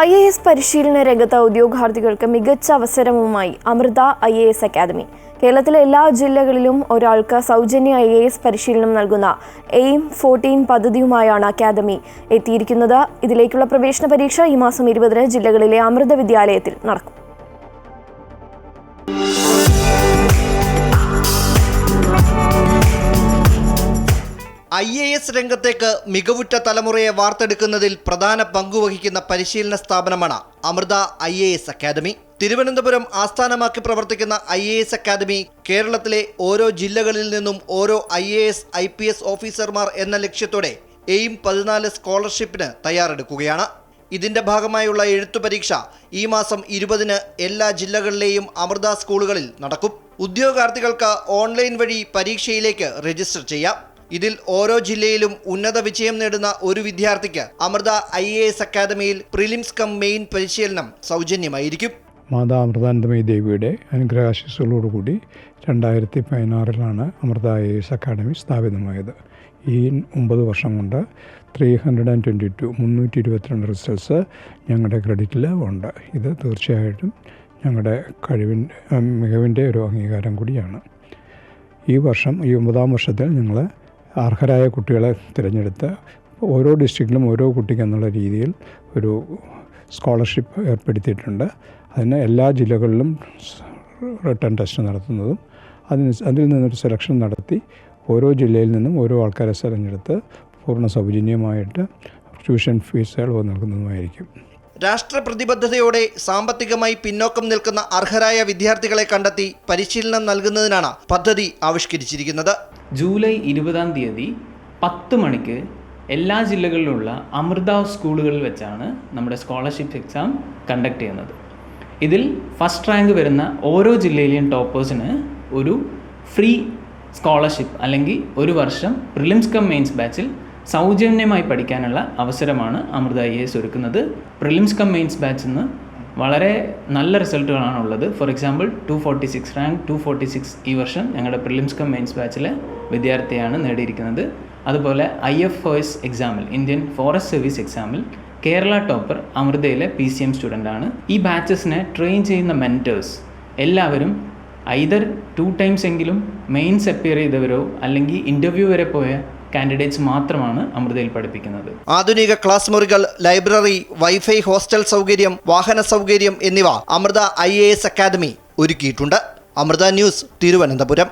IAS പരിശീലന രംഗത്ത് ഉദ്യോഗാർത്ഥികൾക്ക് മികച്ച അവസരവുമായി അമൃത IAS അക്കാദമി. കേരളത്തിലെ എല്ലാ ജില്ലകളിലും ഒരാൾക്ക് സൗജന്യ IAS പരിശീലനം നൽകുന്ന എയിം 14 പദ്ധതിയുമായാണ് അക്കാദമി എത്തിയിരിക്കുന്നത്. ഇതിലേക്കുള്ള പ്രവേശന പരീക്ഷ ഈ മാസം 20-ന് ജില്ലകളിലെ അമൃത വിദ്യാലയത്തിൽ നടക്കും. IAS രംഗത്തേക്ക് മികവുറ്റ തലമുറയെ വാർത്തെടുക്കുന്നതിൽ പ്രധാന പങ്കുവഹിക്കുന്ന പരിശീലന സ്ഥാപനമാണ് അമൃത IAS അക്കാദമി. തിരുവനന്തപുരം ആസ്ഥാനമാക്കി പ്രവർത്തിക്കുന്ന IAS അക്കാദമി കേരളത്തിലെ ഓരോ ജില്ലകളിൽ നിന്നും ഓരോ IAS IPS ഓഫീസർമാർ എന്ന ലക്ഷ്യത്തോടെ എയിം 14 സ്കോളർഷിപ്പിന് തയ്യാറെടുക്കുകയാണ്. ഇതിന്റെ ഭാഗമായുള്ള എഴുത്തു പരീക്ഷ ഈ മാസം 20-ന് എല്ലാ ജില്ലകളിലെയും അമൃത സ്കൂളുകളിൽ നടക്കും. ഉദ്യോഗാർത്ഥികൾക്ക് ഓൺലൈൻ വഴി പരീക്ഷയിലേക്ക് രജിസ്റ്റർ ചെയ്യാം. ഇതിൽ ഓരോ ജില്ലയിലും ഉന്നത വിജയം നേടുന്ന ഒരു വിദ്യാർത്ഥിക്ക് അമൃത IAS അക്കാദമിയിൽ പ്രിലിംസ് കം മെയിൻ പരിശീലനം സൗജന്യമായിരിക്കും. മാതാ അമൃതാനന്ദമയി ദേവിയുടെ അനുഗ്രഹാശിസ്സുകളോടുകൂടി 2016 അമൃത IAS അക്കാദമി സ്ഥാപിതമായത്. ഈ 9 വർഷം കൊണ്ട് 322 റിസൾട്ട്സ് ഞങ്ങളുടെ ക്രെഡിറ്റിൽ ഉണ്ട്. ഇത് തീർച്ചയായിട്ടും ഞങ്ങളുടെ മികവിൻ്റെ ഒരു അംഗീകാരം കൂടിയാണ്. ഈ വർഷം ഈ 9-ാം വർഷത്തിൽ ഞങ്ങൾ അർഹരായ കുട്ടികളെ തിരഞ്ഞെടുത്ത് ഓരോ ഡിസ്ട്രിക്റ്റിലും ഓരോ കുട്ടിക്ക് എന്നുള്ള രീതിയിൽ ഒരു സ്കോളർഷിപ്പ് ഏർപ്പെടുത്തിയിട്ടുണ്ട്. അതിന് എല്ലാ ജില്ലകളിലും റിട്ടേൺ ടെസ്റ്റ് നടത്തുന്നതും അതിൽ നിന്നൊരു സെലക്ഷൻ നടത്തി ഓരോ ജില്ലയിൽ നിന്നും ഓരോ ആൾക്കാരെ തിരഞ്ഞെടുത്ത് പൂർണ്ണ സൗജന്യമായിട്ട് ട്യൂഷൻ ഫീസുകൾ നൽകുന്നതുമായിരിക്കും. രാഷ്ട്രപ്രതിബദ്ധതയോടെ സാമ്പത്തികമായി പിന്നോക്കം നിൽക്കുന്ന അർഹരായ വിദ്യാർത്ഥികളെ കണ്ടെത്തി പരിശീലനം നൽകുന്നതിനാണ് പദ്ധതി ആവിഷ്കരിച്ചിരിക്കുന്നത്. ജൂലൈ 20-ാം തീയതി 10 മണിക്ക് എല്ലാ ജില്ലകളിലുള്ള അമൃത സ്കൂളുകളിൽ വെച്ചാണ് നമ്മുടെ സ്കോളർഷിപ്പ് എക്സാം കണ്ടക്ട് ചെയ്യുന്നത്. ഇതിൽ ഫസ്റ്റ് റാങ്ക് വരുന്ന ഓരോ ജില്ലയിലെയും ടോപ്പേഴ്സിന് ഒരു ഫ്രീ സ്കോളർഷിപ്പ് അല്ലെങ്കിൽ ഒരു വർഷം പ്രിലിംസ് കം മെയിൻസ് ബാച്ചിൽ സൗജന്യമായി പഠിക്കാനുള്ള അവസരമാണ് അമൃത IAS ഒരുക്കുന്നത്. പ്രിലിംസ് കം മെയിൻസ് ബാച്ചിൽ നിന്ന് വളരെ നല്ല റിസൾട്ടുകളാണുള്ളത്. ഫോർ എക്സാമ്പിൾ 246 റാങ്ക് 246 ഈ വർഷം ഞങ്ങളുടെ പ്രിലിംസ് കം മെയിൻസ് ബാച്ചിലെ വിദ്യാർത്ഥിയാണ് നേടിയിരിക്കുന്നത്. അതുപോലെ IFOS എക്സാമിൽ ഇന്ത്യൻ ഫോറസ്റ്റ് സർവീസ് എക്സാമിൽ കേരള ടോപ്പർ അമൃതയിലെ PCM സ്റ്റുഡൻ്റാണ്. ഈ ബാച്ചസിനെ ട്രെയിൻ ചെയ്യുന്ന മെൻറ്റേഴ്സ് എല്ലാവരും ഐദർ 2 ടൈംസ് എങ്കിലും മെയിൻസ് അപ്പിയർ ചെയ്തവരോ അല്ലെങ്കിൽ ഇൻ്റർവ്യൂ വരെ പോയ കാൻഡിഡേറ്റ്സ് മാത്രമാണ് അമൃതയിൽ പഠിപ്പിക്കുന്നത്. ആധുനിക ക്ലാസ് മുറികൾ, ലൈബ്രറി, വൈഫൈ, ഹോസ്റ്റൽ സൗകര്യം, വാഹന സൗകര്യം എന്നിവ അമൃത IAS അക്കാദമി ഒരുക്കിയിട്ടുണ്ട്. അമൃത ന്യൂസ്, തിരുവനന്തപുരം.